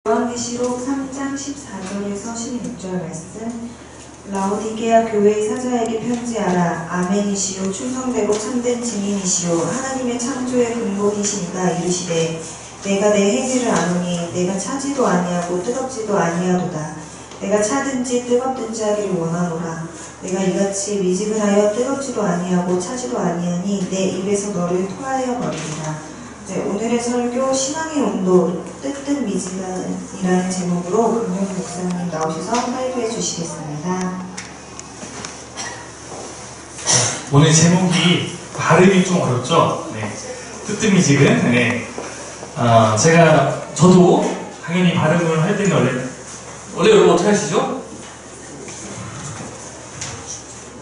요한계시록 3장 14절에서 16절 말씀. 라오디게아 교회의 사자에게 편지하라. 아멘이시오 충성되고 참된 증인이시오 하나님의 창조의 근본이시니가 이르시되 내가 내 행위를 아노니 내가 차지도 아니하고 뜨겁지도 아니하도다. 내가 차든지 뜨겁든지 하기를 원하노라. 내가 이같이 미지근하여 뜨겁지도 아니하고 차지도 아니하니 내 입에서 너를 토하여 버리리라. 오늘의 설교 신앙의 온도 뜨뜻 미지근이라는 제목으로 금용 목사님 나오셔서 설교해 주시겠습니다. 오늘 제목이 발음이 좀 어렵죠? 네. 뜨뜻 미지근. 네. 저도 당연히 발음을 할 때는 원래 여러분 어떻게 하시죠?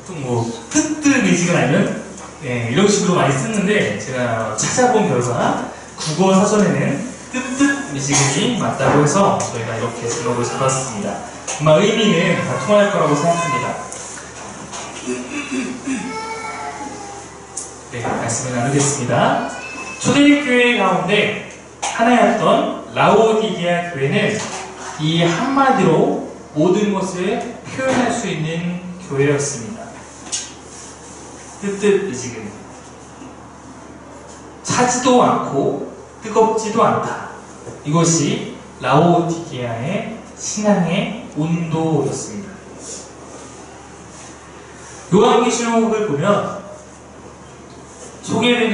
좀 뜨뜻 미지근 아니면 네, 이런 식으로 많이 쓰는데 제가 찾아본 결과 국어 사전에는 뜨뜻 미지근이 맞다고 해서 저희가 이렇게 제목을 잡았습니다. 아마 의미는 다 통할 거라고 생각합니다. 네, 말씀을 나누겠습니다. 초대교회 가운데 하나였던 라오디게아 교회는 이 한마디로 모든 것을 표현할 수 있는 교회였습니다. 뜨뜻 미지근. 차지도 않고 뜨겁지도 않다. 이것이 라오디게아의 신앙의 온도였습니다. 요한계시록을 보면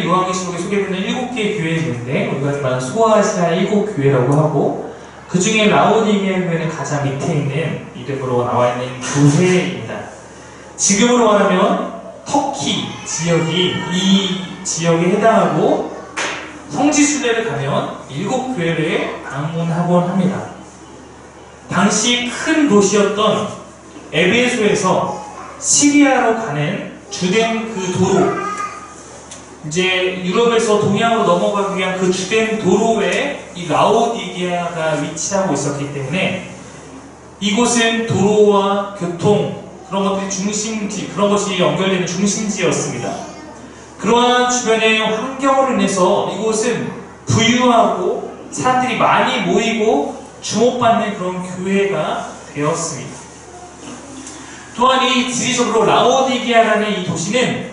요한계시록에 소개되는 7개의 교회가 있는데 우리가 말하는 소아시아 7교회라고 하고 그 중에 라오디게아 교회는 가장 밑에 있는 이름으로 나와 있는 교회입니다. 지금으로 말하면 터키 지역이 이 지역에 해당하고 성지순례를 가면 7교회를 방문하곤 합니다. 당시 큰 도시였던 에베소에서 시리아로 가는 주된 그 도로, 이제 유럽에서 동양으로 넘어가기 위한 그 주된 도로에 이 라오디게아가 위치하고 있었기 때문에 이곳은 도로와 교통 그런 것들이 그런 것이 연결되는 중심지였습니다. 그러한 주변의 환경으로 인해서 이곳은 부유하고 사람들이 많이 모이고 주목받는 그런 교회가 되었습니다. 또한 이 지리적으로 라오디게아라는 이 도시는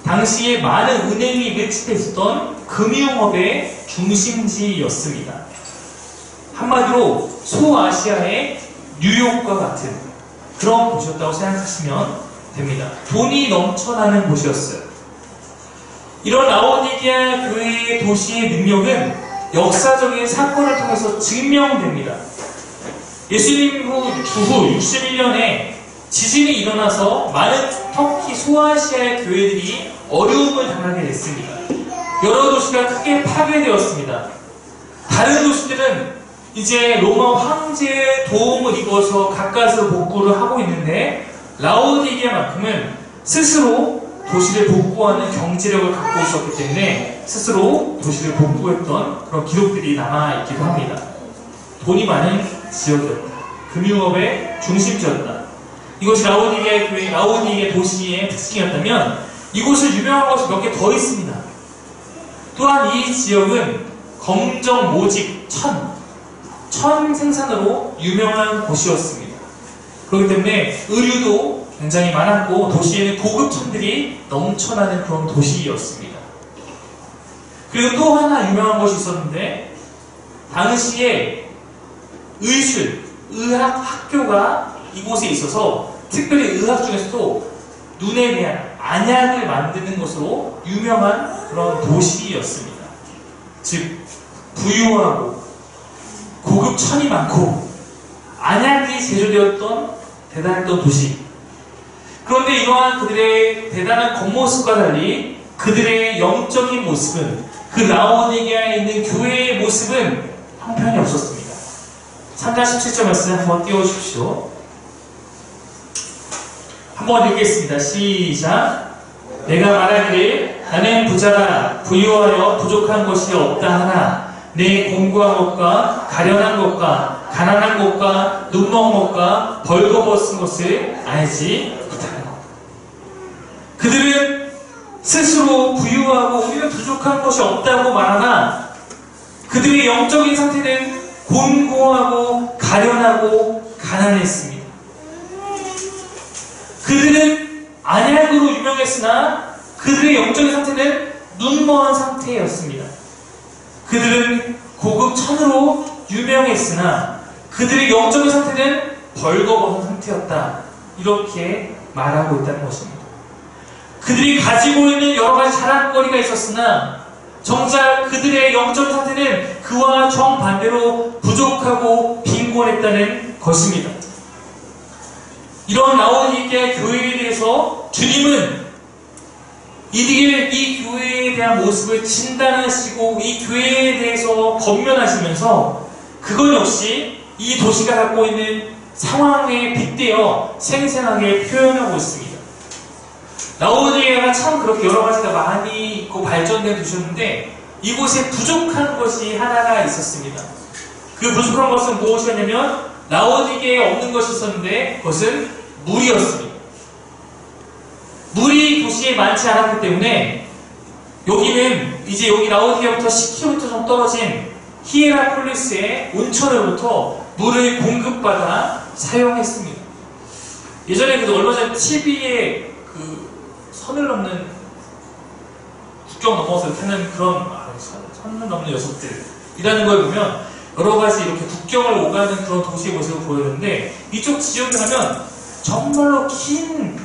당시에 많은 은행이 밀집해 있었던 금융업의 중심지였습니다. 한마디로 소아시아의 뉴욕과 같은 그런 곳이었다고 생각하시면 됩니다. 돈이 넘쳐나는 곳이었어요. 이런 라오디게아 교회의 도시의 능력은 역사적인 사건을 통해서 증명됩니다. 예수님 주후 61년에 지진이 일어나서 많은 터키 소아시아의 교회들이 어려움을 당하게 됐습니다. 여러 도시가 크게 파괴되었습니다. 다른 도시들은 이제 로마 황제의 도움을 입어서 가까스로 복구를 하고 있는데 라오디게아만큼은 스스로 도시를 복구하는 경제력을 갖고 있었기 때문에 스스로 도시를 복구했던 그런 기록들이 남아있기도 합니다. 돈이 많은 지역이었다. 금융업의 중심지였다. 이것이 라오디게아 교회, 라오디게아 도시의 특징이었다면 이곳을 유명한 것이 몇 개 더 있습니다. 또한 이 지역은 검정, 모직, 천 생산으로 유명한 곳이었습니다. 그렇기 때문에 의류도 굉장히 많았고 도시에는 고급 천들이 넘쳐나는 그런 도시였습니다. 그리고 또 하나 유명한 것이 있었는데 당시에 의학 학교가 이곳에 있어서 특별히 의학 중에서도 눈에 대한 안약을 만드는 것으로 유명한 그런 도시였습니다. 즉 부유하고 고급 천이 많고 안약이 제조되었던 대단했던 도시. 그런데 이러한 그들의 대단한 겉모습과 달리 그들의 영적인 모습은 그 라오디게아에 있는 교회의 모습은 형편이 없었습니다. 3장 17절 말씀 한번 띄워주십시오. 한번 읽겠습니다. 시작. 내가 말하기를 나는 부자라 부유하여 부족한 것이 없다 하나 내 공고한 것과 가련한 것과 가난한 것과 눈먼 것과 벌거벗은 것을 알지 못하는 것. 그들은 스스로 부유하고 우리는 부족한 것이 없다고 말하나 그들의 영적인 상태는 곤고하고 가련하고 가난했습니다. 그들은 안약으로 유명했으나 그들의 영적인 상태는 눈먼 상태였습니다. 그들은 고급 천으로 유명했으나 그들의 영적인 상태는 벌거벗은 상태였다. 이렇게 말하고 있다는 것입니다. 그들이 가지고 있는 여러 가지 자랑거리가 있었으나 정작 그들의 영적인 상태는 그와 정반대로 부족하고 빈곤했다는 것입니다. 이런 라오디게아 교회에 대해서 주님은 이 교회에 대한 모습을 진단하시고 이 교회에 대해서 권면하시면서 그것 역시 이 도시가 갖고 있는 상황에 빗대어 생생하게 표현하고 있습니다. 라오디게아가 참 그렇게 여러 가지가 많이 있고 발전된 도시였는데 이곳에 부족한 것이 하나가 있었습니다. 그 부족한 것은 무엇이었냐면 라오디게아에 없는 것이 있었는데 그것은 물이었습니다. 물이 도시에 많지 않았기 때문에 여기는 이제 여기 라오디게아부터 10km 정도 떨어진 히에라폴리스의 온천으로부터 물을 공급받아 사용했습니다. 예전에 얼마 전에 TV에 선을 넘는 국경 넘어서 타는 그런 선을 넘는 녀석들이라는 걸 보면 여러 가지 이렇게 국경을 오가는 그런 도시의 모습을 보였는데 이쪽 지역에 가면 정말로 긴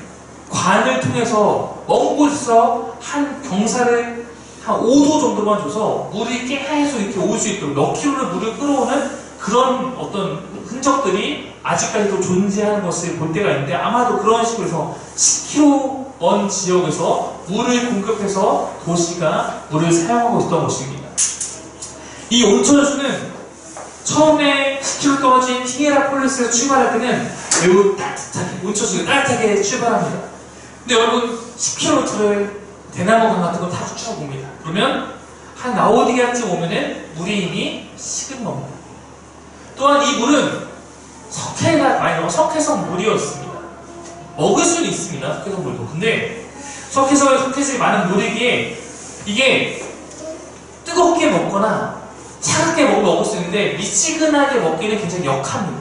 관을 통해서 먼 곳에서 한 경사를 한 5도 정도만 줘서 물이 계속 이렇게 올 수 있도록 몇 킬로를 물을 끌어오는 그런 어떤 흔적들이 아직까지도 존재하는 것을 볼 때가 있는데 아마도 그런 식으로 해서 10km 먼 지역에서 물을 공급해서 도시가 물을 사용하고 있었던 것입니다. 이 온천수는 처음에 10km 떨어진 히에라폴리스에서 출발할 때는 매우 따뜻하게, 온천수가 따뜻하게 출발합니다. 근데 여러분 10km를 대나무강 같은 거 타고 쭉 옵니다. 그러면 한 라오디게아쯤 오면은 물이 이미 식은 겁니다. 또한 이 물은 석회가 많이 나와 석회성 물이었습니다. 먹을 수는 있습니다. 석회성 물도. 근데 석회성이 많은 물이기에 이게 뜨겁게 먹거나 차갑게 먹을 수 있는데 미지근하게 먹기는 굉장히 역합니다.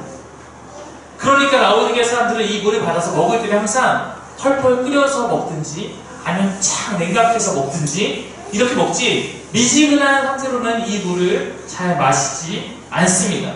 그러니까 라오디게아 사람들은 이 물을 받아서 먹을 때 항상 펄펄 끓여서 먹든지 아니면 착 냉각해서 먹든지 이렇게 먹지 미지근한 상태로는 이 물을 잘 마시지 않습니다.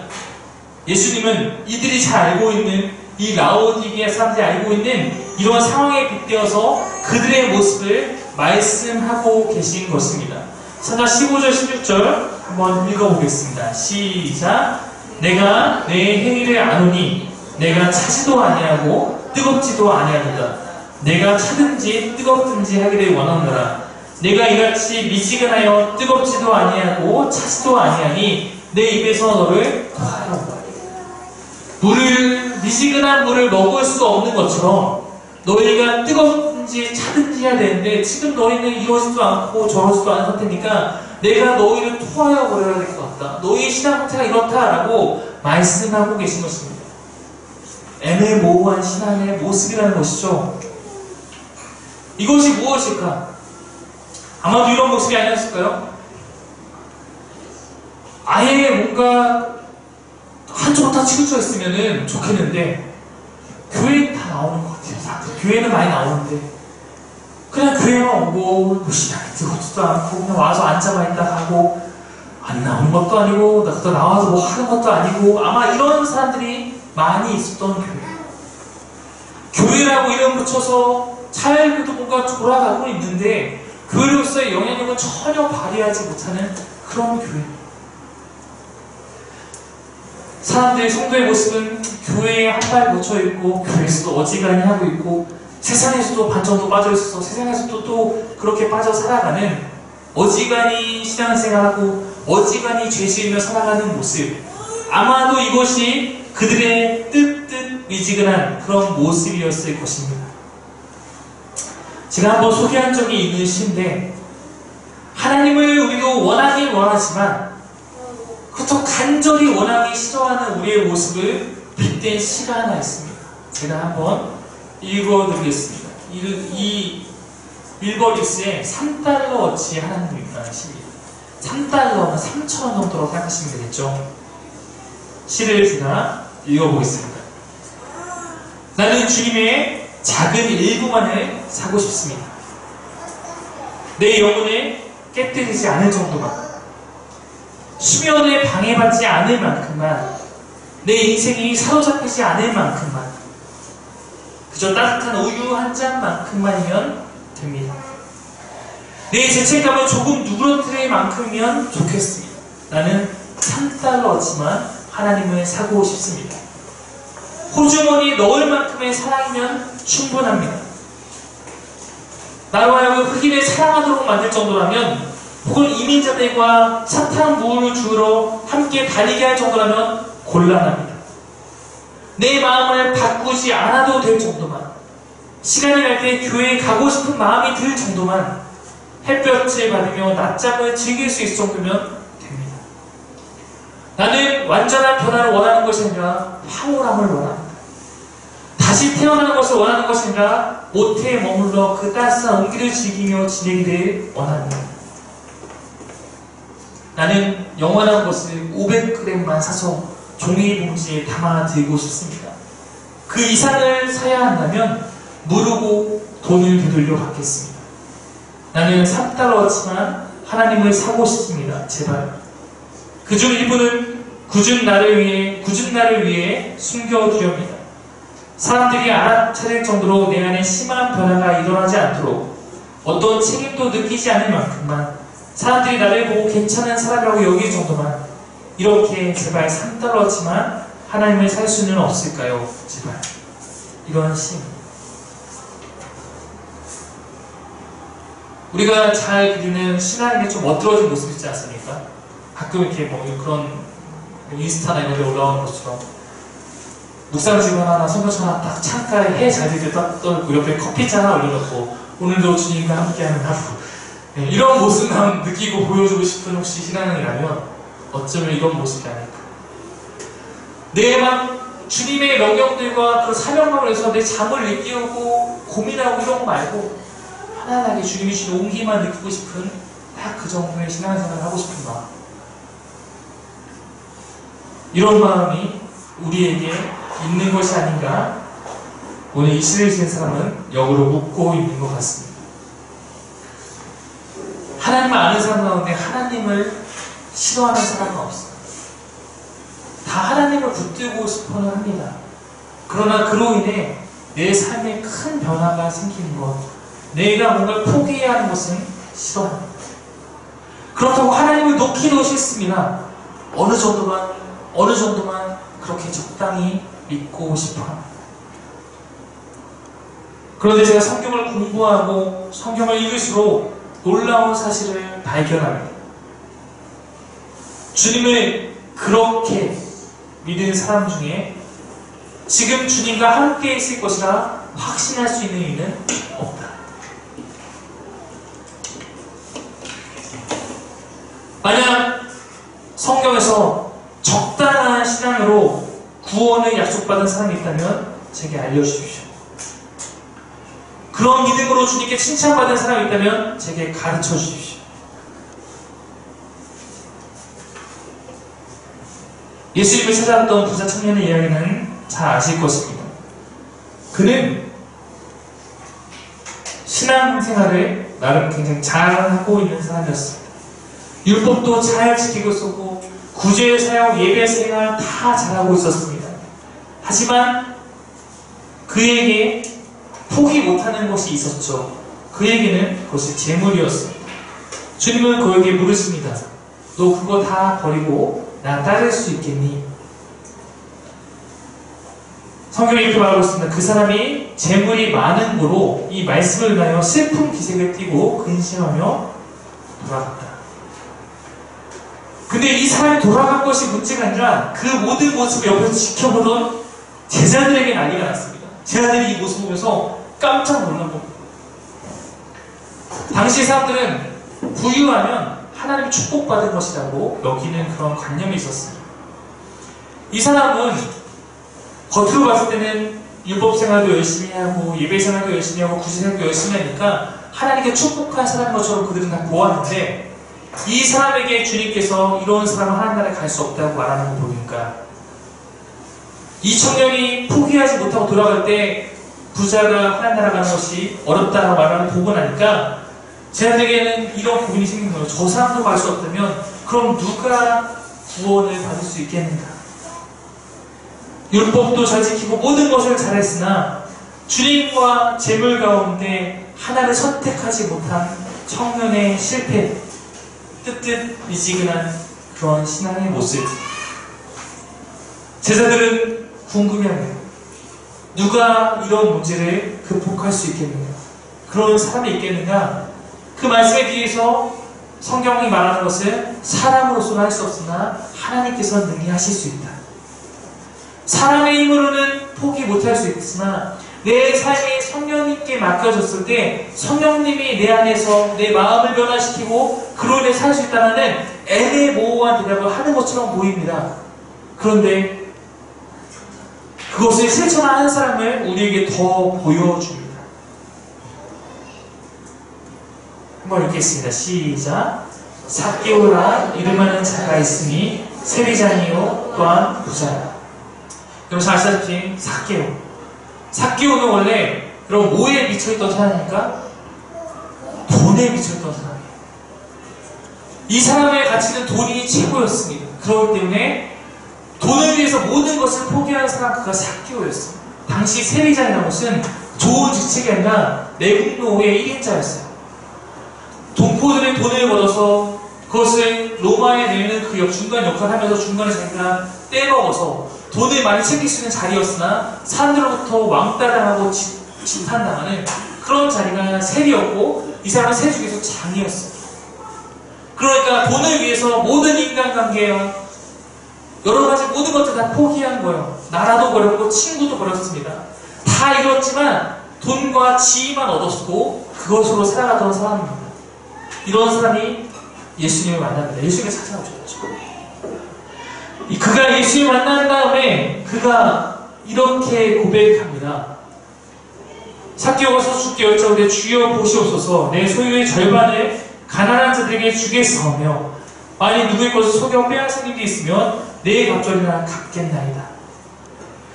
예수님은 이들이 잘 알고 있는 이 라오디게아 사람들이 알고 있는 이런 상황에 빗대어서 그들의 모습을 말씀하고 계신 것입니다. 3장 15절 16절 한번 읽어보겠습니다. 시작. 내가 내 행위를 아노니 내가 차지도 아니하고 뜨겁지도 아니하도다. 내가 차든지 뜨겁든지 하기를 원하노라. 내가 이같이 미지근하여 뜨겁지도 아니하고 차지도 아니하니 내 입에서 너를 토하노라. 미지근한 물을 먹을 수가 없는 것처럼 너희가 뜨겁든지 차든지 해야 되는데 지금 너희는 이러지도 않고 저러지도 않은 상태니까 내가 너희를 토하여 버려야 될 것 같다. 너희의 신앙 상태가 이렇다라고 말씀하고 계신 것입니다. 애매모호한 신앙의 모습이라는 것이죠. 이것이 무엇일까? 아마도 이런 모습이 아니었을까요? 아예 뭔가 한쪽으로 다 치우쳐 있으면 좋겠는데 교회에 다 나오는 것 같아요. 교회는 많이 나오는데 그냥 교회만 오고 뭐 신앙이 들어오지도 않고 그냥 와서 앉아만 있다 가고 안 나오는 것도 아니고 나와서 뭐 하는 것도 아니고 아마 이런 사람들이 많이 있었던 교회. 교회라고 이름 붙여서 잘 그래도 뭔가 돌아가고 있는데 교회로서의 영향력은 전혀 발휘하지 못하는 그런 교회. 사람들의 성도의 모습은 교회에 한 발 묻혀 있고 교회에서도 어지간히 하고 있고 세상에서도 반 정도 빠져 있어서 세상에서도 또 그렇게 빠져 살아가는 어지간히 신앙생활하고 어지간히 죄 지으며 살아가는 모습. 아마도 이것이 그들의 뜨뜻 미지근한 그런 모습이었을 것입니다. 제가 한번 소개한 적이 있는 시인데 하나님을 우리도 원하긴 원하지만 그렇다고 간절히 원하기 싫어하는 우리의 모습을 빗댄 시가 하나 있습니다. 제가 한번 읽어드리겠습니다. 이 빌버리스의 3달러어치 하나님이라는 시입니다. 3달러는 3,000원 정도로 생각하시면 되겠죠. 시를 제가 읽어보겠습니다. 나는 주님의 작은 일부만을 사고 싶습니다. 내 영혼을 깨뜨리지 않을 정도만, 수면에 방해받지 않을 만큼만, 내 인생이 사로잡히지 않을 만큼만, 그저 따뜻한 우유 한 잔만큼만이면 됩니다. 내 죄책감을 조금 누그러뜨릴 만큼이면 좋겠습니다. 나는 $3어치만 하나님을 사고 싶습니다. 호주머니에 넣을 만큼의 사랑이면 충분합니다. 나로 하여금 흑인을 사랑하도록 만들 정도라면, 혹은 이민자들과 사탕무를 주우러 함께 달리게 할 정도라면 곤란합니다. 내 마음을 바꾸지 않아도 될 정도만, 시간이 날 때 교회에 가고 싶은 마음이 들 정도만, 햇볕을 받으며 낮잠을 즐길 수 있을 정도면 됩니다. 나는 완전한 변화를 원하는 것이 아니라 황홀함을 원합니다. 다시 태어나는 것을 원하는 것이 아니라 모태에 머물러 그 따스한 온기를 즐기며 지내기를 원합니다. 나는 영원한 것을 500g만 사서 종이 봉지에 담아 들고 싶습니다. 그 이상을 사야 한다면 무르고 돈을 되돌려 받겠습니다. 나는 $3어치만 하나님을 사고 싶습니다. 제발. 그중 일부는 굳은 나를 위해 숨겨두렵니다. 사람들이 알아차릴 정도로 내 안에 심한 변화가 일어나지 않도록, 어떤 책임도 느끼지 않을 만큼만, 사람들이 나를 보고 괜찮은 사람이라고 여길 정도만, 이렇게 제발 $3어치만 하나님을 살 수는 없을까요? 제발. 이런 심. 우리가 잘 그리는 신앙인의 좀 멋들어진 모습 있지 않습니까? 가끔 이렇게 뭐 그런 인스타나 이런 데 올라오는 것처럼 묵상집 하나, 성경책 하나 딱 창가에 해 잘 들게 딱 떨고 옆에 커피잔 하나 올려놓고 오늘도 주님과 함께하는 하루, 네, 이런 모습만 느끼고 보여주고 싶은 혹시 신앙인이라면 어쩌면 이런 모습이 아닐까. 내 막 주님의 명령들과 그 사명감을 위해서 내 잠을 일깨우고 고민하고 이런 거 말고 편안하게 주님이 주신 온기만 느끼고 싶은 딱 그 정도의 신앙생활을 하고 싶은 마음, 이런 마음이 우리에게 있는 것이 아닌가, 오늘 이 시를 지은 사람은 역으로 묻고 있는 것 같습니다. 하나님을 아는 사람 가운데 하나님을 싫어하는 사람은 없어요. 다 하나님을 붙들고 싶어는 합니다. 그러나 그로 인해 내 삶에 큰 변화가 생기는 것, 내가 뭔가 포기해야 하는 것은 싫어합니다. 그렇다고 하나님을 놓기도 싫습니다. 어느 정도만 그렇게 적당히 믿고 싶어 합니다. 그런데 제가 성경을 공부하고 성경을 읽을수록 놀라운 사실을 발견합니다. 주님을 그렇게 믿는 사람 중에 지금 주님과 함께 있을 것이라 확신할 수 있는 이는 없다. 만약 성경에서 적당한 신앙으로 구원을 약속받은 사람이 있다면 제게 알려주십시오. 그런 믿음으로 주님께 칭찬받은 사람이 있다면 제게 가르쳐 주십시오. 예수님을 찾아왔던 부자 청년의 이야기는 잘 아실 것입니다. 그는 신앙생활을 나름 굉장히 잘하고 있는 사람이었습니다. 율법도 잘 지키고 있었고 구제 사역, 예배 생활 다 잘하고 있었습니다. 하지만 그에게 포기 못하는 것이 있었죠. 그에게는 그것이 재물이었습니다. 주님은 그에게 물으십니다. 너 그거 다 버리고 나 따를 수 있겠니? 성경에 이렇게 말하고 있습니다. 그 사람이 재물이 많은 고로 이 말씀을 인하여 슬픈 기색을 띠고 근심하며 돌아갔다. 근데 이 사람이 돌아간 것이 문제가 아니라 그 모든 모습을 옆에서 지켜보던 제자들에게 난리가 났습니다. 제자들이 이 모습을 보면서 깜짝 놀란 겁니다. 당시 사람들은 부유하면 하나님이 축복받은 것이라고 여기는 그런 관념이 있었습니다. 이 사람은 겉으로 봤을 때는 율법 생활도 열심히 하고 예배 생활도 열심히 하고 구제 생활도 열심히 하니까 하나님께 축복한 사람인 것처럼 그들은 다 보았는데 이 사람에게 주님께서 이런 사람은 하나님 나라에 갈 수 없다고 말하는 거 보니까 이 청년이 포기하지 못하고 돌아갈 때 부자가 하나님 나라 가는 것이 어렵다고 말하는 보고 나니까 제자들에게는 이런 고민이 생긴 거예요. 저 사람도 갈 수 없다면 그럼 누가 구원을 받을 수 있겠는가? 율법도 잘 지키고 모든 것을 잘했으나 주님과 재물 가운데 하나를 선택하지 못한 청년의 실패, 뜨뜻미지근한 그런 신앙의 모습. 제자들은 궁금해합니다. 누가 이런 문제를 극복할 수 있겠는가? 그런 사람이 있겠는가? 그 말씀에 비해서 성경이 말하는 것은 사람으로서는 할 수 없으나 하나님께서 능히 하실 수 있다. 사람의 힘으로는 포기 못할 수 있으나 내 삶이 성령님께 맡겨졌을 때 성령님이 내 안에서 내 마음을 변화시키고 그로 인해 살 수 있다는 애매모호한 대답을 하는 것처럼 보입니다. 그런데 그것을 실천하는 사람을 우리에게 더 보여줍니다. 한번 읽겠습니다. 시작. 삭개오라 이름하는 자가 있으니 세리장이요 또한 부자라. 여러분 잘 아시다시피 삭개오는 원래 여러분 뭐에 미쳐있던 사람입니까? 돈에 미쳐있던 사람이에요. 이 사람의 가치는 돈이 최고였습니다. 그렇기 때문에 돈을 위해서 모든 것을 포기하는 사람 그가 삭개오였어요. 당시 세리장이라는 것은 좋은 직책이 아니라 내국노의 1인자였어요. 동포들의 돈을 벌어서 그것을 로마에 내는 그 중간 역할을 하면서 중간에 자기가 떼먹어서 돈을 많이 챙길 수 있는 자리였으나 사람들로부터 왕따당하고 지탄당하는 그런 자리가 세리였고 이 사람은 세 중에서 장이었어요. 그러니까 돈을 위해서 모든 인간관계와 여러 가지 모든 것들 다 포기한 거예요. 나라도 버렸고 친구도 버렸습니다. 다 잃었지만 돈과 지위만 얻었고 그것으로 살아가던 사람입니다. 이런 사람이 예수님을 만납니다. 예수님을 찾아오셨죠. 그가 예수님을 만난 다음에 그가 이렇게 고백합니다. 삭개오가 서주께 여쭤오되 주여 보시옵소서 내 소유의 절반을 가난한 자들에게 주겠사오며 만일 누구의 것을 속여 빼앗은 일이 있으면 내 갑절이나 갚겠나이다.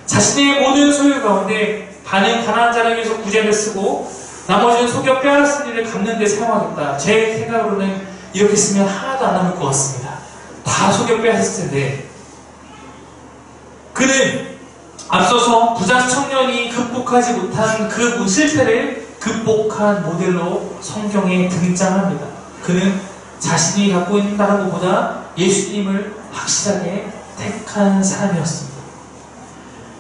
자신의 모든 소유 가운데 반은 가난한 자를 위해서 구제를 쓰고 나머지는 속여 빼앗은 일을 갚는 데 사용하겠다. 제 생각으로는 이렇게 쓰면 하나도 안 남을 것 같습니다. 다 속여 빼앗았을 텐데 그는 앞서서 부자 청년이 극복하지 못한 그 실패를 극복한 모델로 성경에 등장합니다. 그는 자신이 갖고 있다는 것보다 예수님을 확실하게 택한 사람이었습니다.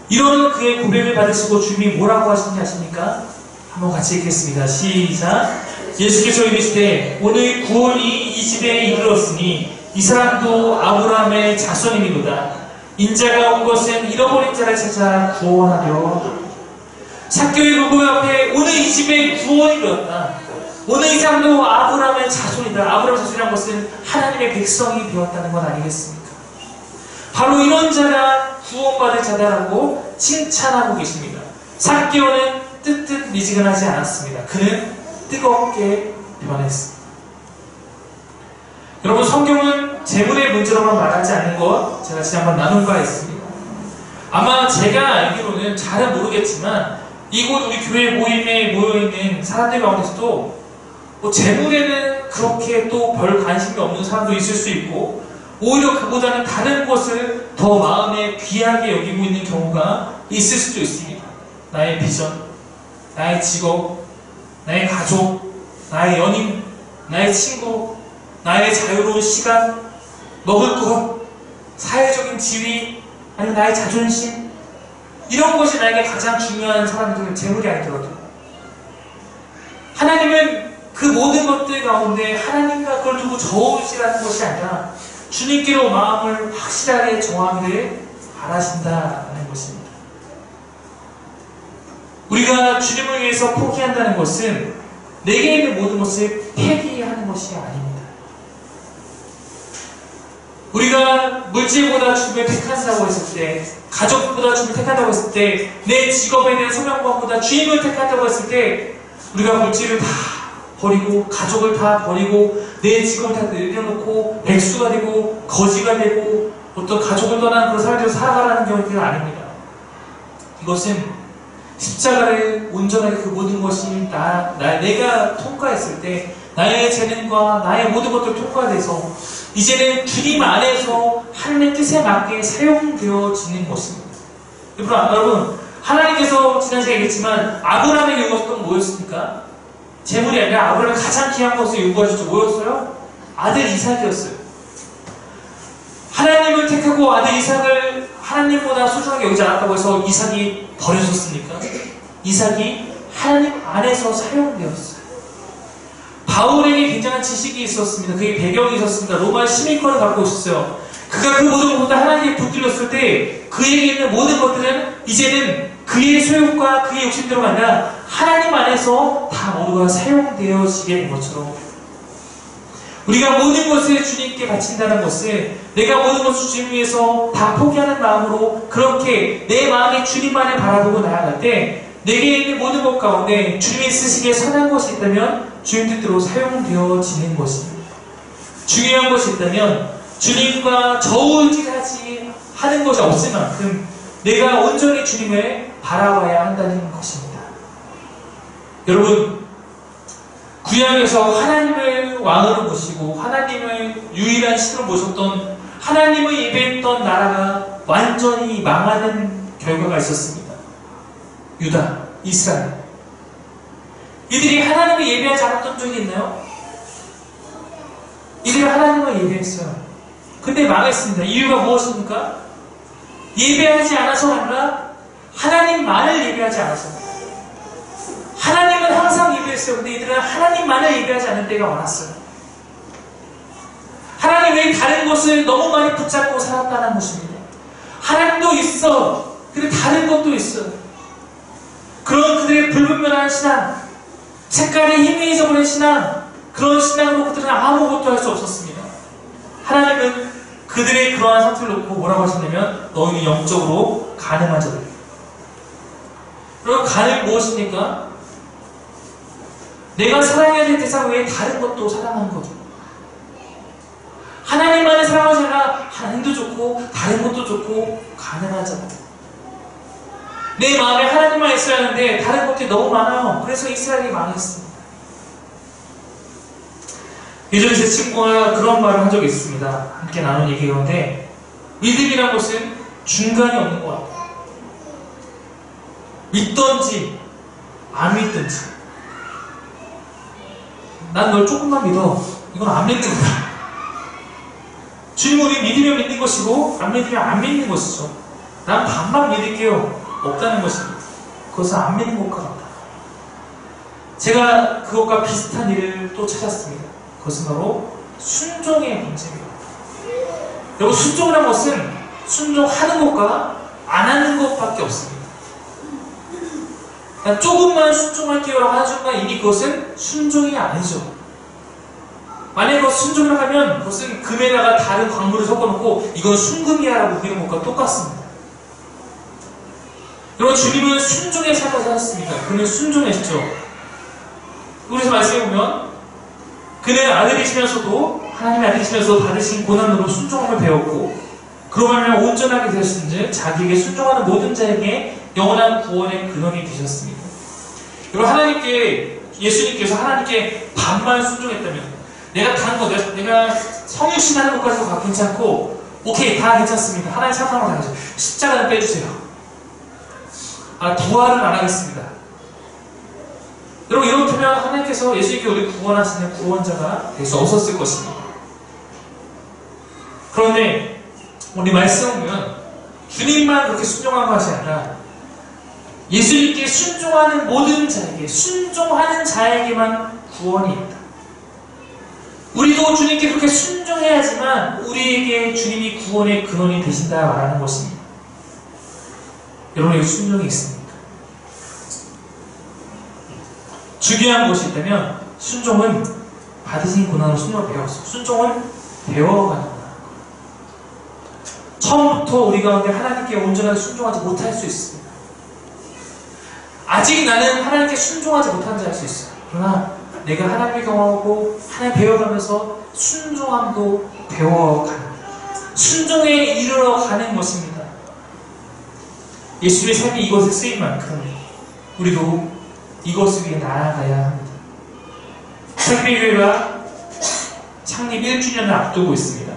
이런 그의 고백을 받으시고 주님이 뭐라고 하시는지 아십니까? 한번 같이 읽겠습니다. 시작. 예수께서 이르시되 오늘 구원이 이 집에 이르렀으니 이 사람도 아브라함의 자손이니로다. 인자가 온 것은 잃어버린 자를 찾아 구원하려. 삭개오의 고백 앞에 오늘 이 집에 구원이 이르렀다. 오늘 이 사람도 아브라함의 자손이다. 아브라함의 자손이라는 것은 하나님의 백성이 되었다는 건 아니겠습니까? 바로 이런 자가 구원받을 자다라고 칭찬하고 계십니다. 삭개오는 뜨뜻미지근하지 않았습니다. 그는 뜨겁게 변했습니다. 여러분 성경은 재물의 문제로만 말하지 않는 것 제가 지난번 나눈 바 있습니다. 아마 제가 알기로는 잘은 모르겠지만 이곳 우리 교회 모임에 모여있는 사람들 가운데서도 뭐 재물에는 그렇게 또 별 관심이 없는 사람도 있을 수 있고 오히려 그보다는 다른 것을 더 마음에 귀하게 여기고 있는 경우가 있을 수도 있습니다. 나의 비전, 나의 직업, 나의 가족, 나의 연인, 나의 친구, 나의 자유로운 시간, 먹을 것, 사회적인 지위, 아니면 나의 자존심 이런 것이 나에게 가장 중요한 사람들은 재물이 아니더라도 하나님은 그 모든 것들 가운데 하나님과 그걸 두고 저울질하는 것이 아니라 주님께로 마음을 확실하게 정하기를 바라신다는 것입니다. 우리가 주님을 위해서 포기한다는 것은 내게 있는 모든 것을 폐기하는 것이 아닙니다. 우리가 물질보다 주님을 택한다고 했을 때, 가족보다 주님을 택한다고 했을 때, 내 직업에 대한 소명감보다 주님을 택한다고 했을 때 우리가 물질을 다 버리고 가족을 다 버리고 내 직업을 다 내려놓고 백수가 되고 거지가 되고 어떤 가족을 떠나는 그런 사람들로 살아가라는 경우는 아닙니다. 이것은 십자가를 온전하게 그 모든 것이 내가 통과했을 때 나의 재능과 나의 모든 것들 통과돼서 이제는 주님 안에서 하나님의 뜻에 맞게 사용되어지는 것입니다. 여러분, 하나님께서 지난 시간에 얘기했지만 아브라함에게 요구했던 뭐였습니까? 재물이 아니라 아브라함의 가장 귀한 것을 요구하셨죠. 뭐였어요? 아들 이삭이었어요. 하나님을 택하고 아들 이삭을 하나님보다 소중하게 여기지 않았다고 해서 이삭이 버려졌습니까? 이삭이 하나님 안에서 사용되었어요. 바울에게 굉장한 지식이 있었습니다. 그게 배경이 있었습니다. 로마 시민권을 갖고 있었어요. 그가 그 모든 것보다 하나님께 붙들렸을 때 그에게 있는 모든 것들은 이제는 그의 소욕과 그의 욕심대로가 아니라 하나님 안에서 다 모두가 사용되어지게 된 것처럼 우리가 모든 것을 주님께 바친다는 것은 내가 모든 것을 주님 위해서 다 포기하는 마음으로 그렇게 내 마음이 주님만을 바라보고 나아갈 때 내게 있는 모든 것 가운데 주님이 쓰시기에 선한 것이 있다면 주님 뜻대로 사용되어지는 것입니다. 중요한 것이 있다면 주님과 저울질하지 하는 것이 없을 만큼 내가 온전히 주님을 바라봐야 한다는 것입니다. 여러분, 구약에서 하나님을 왕으로 모시고 하나님을 유일한 신으로 모셨던 하나님을 예배했던 나라가 완전히 망하는 결과가 있었습니다. 유다, 이스라엘. 이들이 하나님을 예배하지 않았던 적이 있나요? 이들이 하나님을 예배했어요. 근데 망했습니다. 이유가 무엇입니까? 예배하지 않아서가 아니라 하나님만을 예배하지 않았습니다. 하나님은 항상 예배했어요. 근데 이들은 하나님만을 예배하지 않은 때가 많았어요. 하나님 외에 다른 것을 너무 많이 붙잡고 살았다는 것입니다. 하나님도 있어. 근데 다른 것도 있어요. 그런 그들의 불분별한 신앙, 색깔이 희미해져 버린 신앙, 그런 신앙으로 그들은 아무것도 할 수 없었습니다. 하나님은 그들의 그러한 상태를 놓고 뭐라고 하시냐면 너희는 영적으로 가늠한 자들. 그럼 가늠이 무엇입니까? 내가 사랑해야 될 대상 외에 다른 것도 사랑하는 거죠. 하나님만을 사랑하지 않아 하나님도 좋고 다른 것도 좋고 가늠하자. 내 마음에 하나님만 있어야 하는데 다른 것들이 너무 많아요. 그래서 이스라엘이 망했습니다. 예전에 제 친구가 그런 말을 한 적이 있습니다. 함께 나눈 얘기 가운데 믿음이란 것은 중간이 없는 것 같아요. 믿던지 안 믿던지 난 널 조금만 믿어. 이건 안 믿는 거야. 주님 우리 믿으면 믿는 것이고 안 믿으면 안 믿는 것이죠. 난 반만 믿을게요. 없다는 것입니다. 그것은 안 믿는 것과 같다. 제가 그것과 비슷한 일을 또 찾았습니다. 그것은 바로 순종의 문제입니다. 여러분 순종이라는 것은 순종하는 것과 안 하는 것밖에 없습니다. 그냥 조금만 순종할게요 하는 순간 이미 그것은 순종이 아니죠. 만약에 그것 순종이라고 하면 그것은 금에다가 다른 광물을 섞어놓고 이건 순금이야 라고 우기는 것과 똑같습니다. 여러분 주님은 순종의 삶을 사셨습니다. 그는 순종했죠. 그래서 말씀해보면 그는 아들이시면서도 하나님의 아들이시면서 받으신 고난으로 순종함을 배웠고 그로 말하면 온전하게 되셨은지 자기에게 순종하는 모든 자에게 영원한 구원의 근원이 되셨습니다. 여러분 하나님께 예수님께서 하나님께 반만 순종했다면 내가 다른 거 내가 성육신하는 것까지도 다 괜찮고 오케이 다 괜찮습니다. 하나님 사랑하는 거 다 괜찮아요. 십자가는 빼주세요. 부활은 안 하겠습니다. 여러분 이렇다면 하나님께서 예수님께 우리 구원하시는 구원자가 될 수 없었을 것입니다. 그런데 우리 말씀을 보면 주님만 그렇게 순종한 것이 아니라 예수님께 순종하는 모든 자에게 순종하는 자에게만 구원이 있다. 우리도 주님께 그렇게 순종해야지만 우리에게 주님이 구원의 근원이 되신다 말하는 것입니다. 여러분에게 순종이 있습니까? 중요한 것이 있다면 순종은 받으신 고난으로 순종을 배웠어요. 순종은 배워가는 거야. 처음부터 우리 가운데 하나님께 온전하게 순종하지 못할 수 있습니다. 아직 나는 하나님께 순종하지 못한 자 할 수 있어요. 그러나 내가 하나님을 경험하고 하나님 배워가면서 순종함도 배워가는 순종에 이르러 가는 것입니다. 예수님의 삶이 이것에 쓰인 만큼 우리도 이것을 위해 나아가야 합니다. 사기교회가 창립 1주년을 앞두고 있습니다.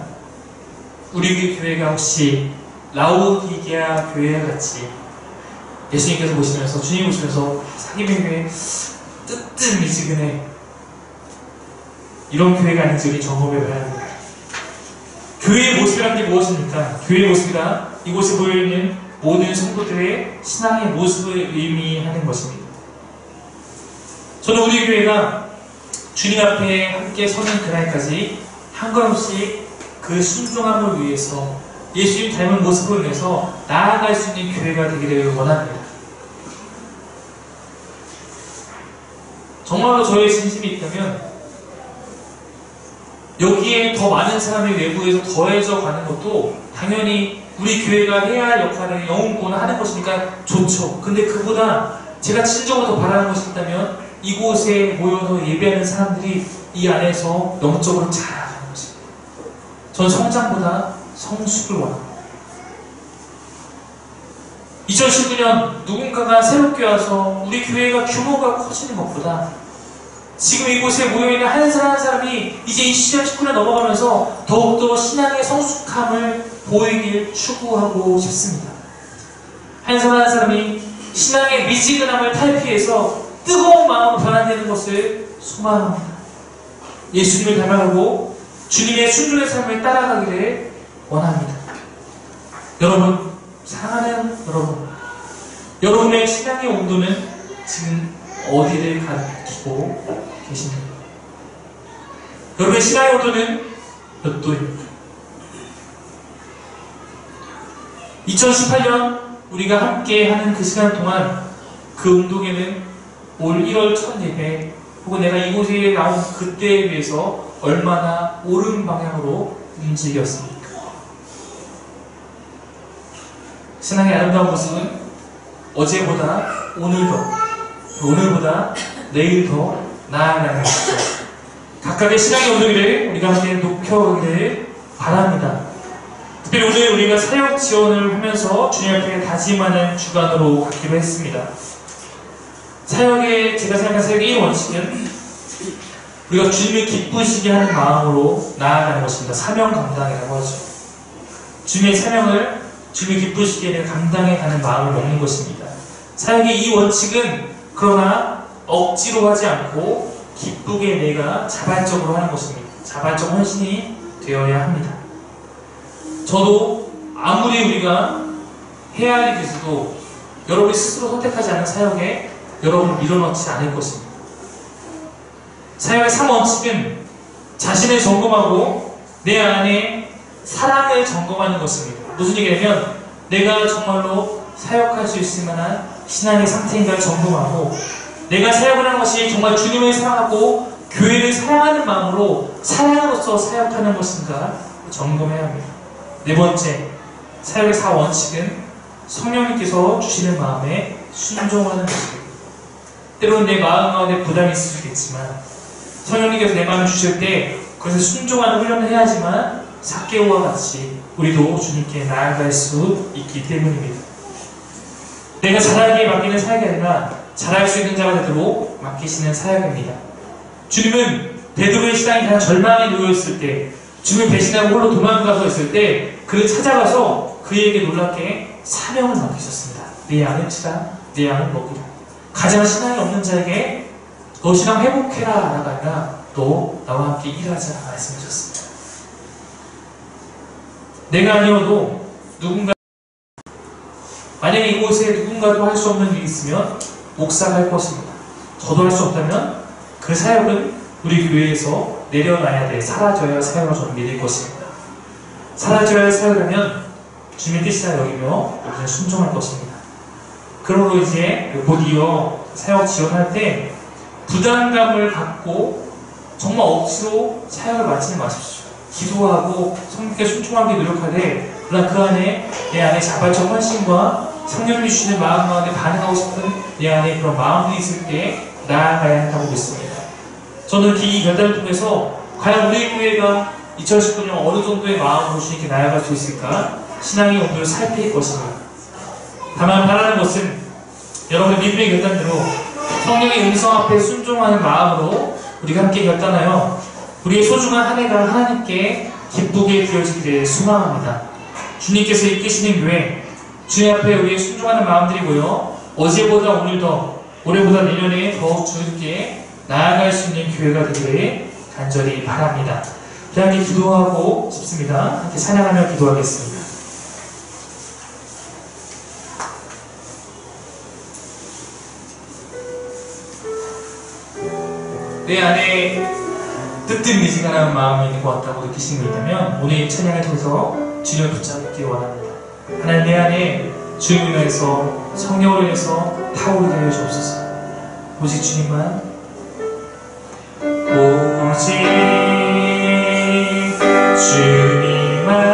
우리 교회가 혹시 라오디게아 교회와 같이 예수님께서 보시면서, 주님 보시면서 사기교회 뜨뜻미지근해, 이런 교회가 아닌지 우리 점검해봐야 합니다. 교회의 모습이란 게 무엇입니까? 교회의 모습이란 이곳에 모여있는 모든 성도들의 신앙의 모습을 의미하는 것입니다. 저는 우리 교회가 주님 앞에 함께 서는 그날까지 한 걸음씩 그 순종함을 위해서 예수님 닮은 모습을 위해서 나아갈 수 있는 교회가 되기를 원합니다. 정말로 저의 진심이 있다면 여기에 더 많은 사람이 외부에서 더해져 가는 것도 당연히 우리 교회가 해야 할 역할을 영웅권을 하는 것이니까 좋죠. 근데 그보다 제가 진정으로 더 바라는 것이 있다면 이곳에 모여서 예배하는 사람들이 이 안에서 영적으로 자라가는 것입니다. 전 성장보다 성숙을 원합니다. 2019년 누군가가 새롭게 와서 우리 교회가 규모가 커지는 것보다 지금 이곳에 모여있는 한 사람 한 사람이 이제 2019년 넘어가면서 더욱더 신앙의 성숙함을 보이길 추구하고 싶습니다. 한 사람 한 사람이 신앙의 미지근함을 탈피해서 뜨거운 마음으로 변화되는 것을 소망합니다. 예수님을 닮아가고 주님의 순종의 삶을 따라가기를 원합니다. 여러분, 사랑하는 여러분, 여러분의 신앙의 온도는 지금 어디를 가리키고 계십니까? 여러분의 신앙의 온도는 몇 도입니까? 2018년 우리가 함께 하는 그 시간 동안 그 운동에는 올 1월 첫 예배 혹은 내가 이곳에 나온 그때에 비해서 얼마나 옳은 방향으로 움직였습니까? 신앙의 아름다운 모습은 어제보다 오늘 더, 오늘보다 내일 더 나아가는 것이죠. 각각의 신앙의 온도기를 우리가 함께 높여가기를 바랍니다. 특별히 오늘 우리가 사역 지원을 하면서 주님 앞에 다짐하는 주간으로 갖기로 했습니다. 사역의, 제가 생각하는 사역의 1원칙은 우리가 주님을 기쁘시게 하는 마음으로 나아가는 것입니다. 사명 감당이라고 하죠. 주님의 사명을 주님을 기쁘시게 감당해 가는 마음을 먹는 것입니다. 사역의 이 원칙은 그러나 억지로 하지 않고 기쁘게 내가 자발적으로 하는 것입니다. 자발적 헌신이 되어야 합니다. 저도 아무리 우리가 해야 할 일이 있어도 여러분이 스스로 선택하지 않은 사역에 여러분을 밀어넣지 않을 것입니다. 사역의 3원칙은 자신을 점검하고 내 안에 사랑을 점검하는 것입니다. 무슨 얘기냐면 내가 정말로 사역할 수 있을 만한 신앙의 상태인가를 점검하고 내가 사역을 하는 것이 정말 주님을 사랑하고 교회를 사랑하는 마음으로 사랑으로서 사역하는 것인가 점검해야 합니다. 네 번째, 사역의 4원칙은 성령님께서 주시는 마음에 순종하는 것입니다. 때로는 내 마음 가운데 부담이 있을 수 있겠지만 성령님께서 내 마음을 주실 때 그것을 순종하는 훈련을 해야 하지만 삭개오와 같이 우리도 주님께 나아갈 수 있기 때문입니다. 내가 잘하기에 맡기는 사역이 아니라 잘할 수 있는 자가 되도록 맡기시는 사역입니다. 주님은 베드로의 신앙이 다 절망에 놓여있을 때, 주님을 배신하고 홀로 도망가서 있을 때 그를 찾아가서 그에게 놀랍게 사명을 맡기셨습니다. 내 양을 치라, 내 양을 먹이라. 가장 신앙이 없는 자에게 너 신앙 회복해라 라가 아니라 너 나와 함께 일하자 말씀하셨습니다. 내가 아니어도 누군가, 만약에 이곳에 누군가도 할 수 없는 일이 있으면 목사가 할 것입니다. 저도 할 수 없다면 그 사역은 우리 교회에서 내려놔야 돼, 사라져야 할 사역으로 저는 믿을 것입니다. 사라져야 할 사역이라면 주님의 뜻이라 여기며 우리는 순종할 것입니다. 그러므로 이제 곧이어 사역 지원할 때 부담감을 갖고 정말 억지로 사역을 마치지 마십시오. 기도하고 성령께 순종하기 노력하되, 그러나 그 안에 내 안에 자발적 헌신과 성령님이 주시는 마음 가운데 반응하고 싶은 내 안에 그런 마음이 있을 때 나아가야 한다고 믿습니다. 저는 이 결단을 통해서 과연 우리 교회가 2019년 어느 정도의 마음으로 주님께 나아갈 수 있을까 신앙의 온도를 살필 것입니다. 다만 바라는 것은 여러분의 믿음의 결단대로 성령의 음성 앞에 순종하는 마음으로 우리가 함께 결단하여 우리의 소중한 한 해가 하나님께 기쁘게 되어지기를 소망합니다. 주님께서 이끄시는 교회, 주님 앞에 우리의 순종하는 마음들이고요. 어제보다 오늘 더, 올해보다 내년에 더욱 주님께 나아갈 수 있는 교회가 되기를 간절히 바랍니다. 함께 기도하고 싶습니다. 함께 찬양하며 기도하겠습니다. 내 안에 뜨뜻미지근한 마음이 있는 것 같다고 느끼시는 게 있다면 오늘 이 찬양을 통해서 주님을 붙잡기 원합니다. 하나님, 내 안에 주님을 인해서 성령으로 인해서 타오르게 하여 주옵소서. 오직 주님만, 오직 주님만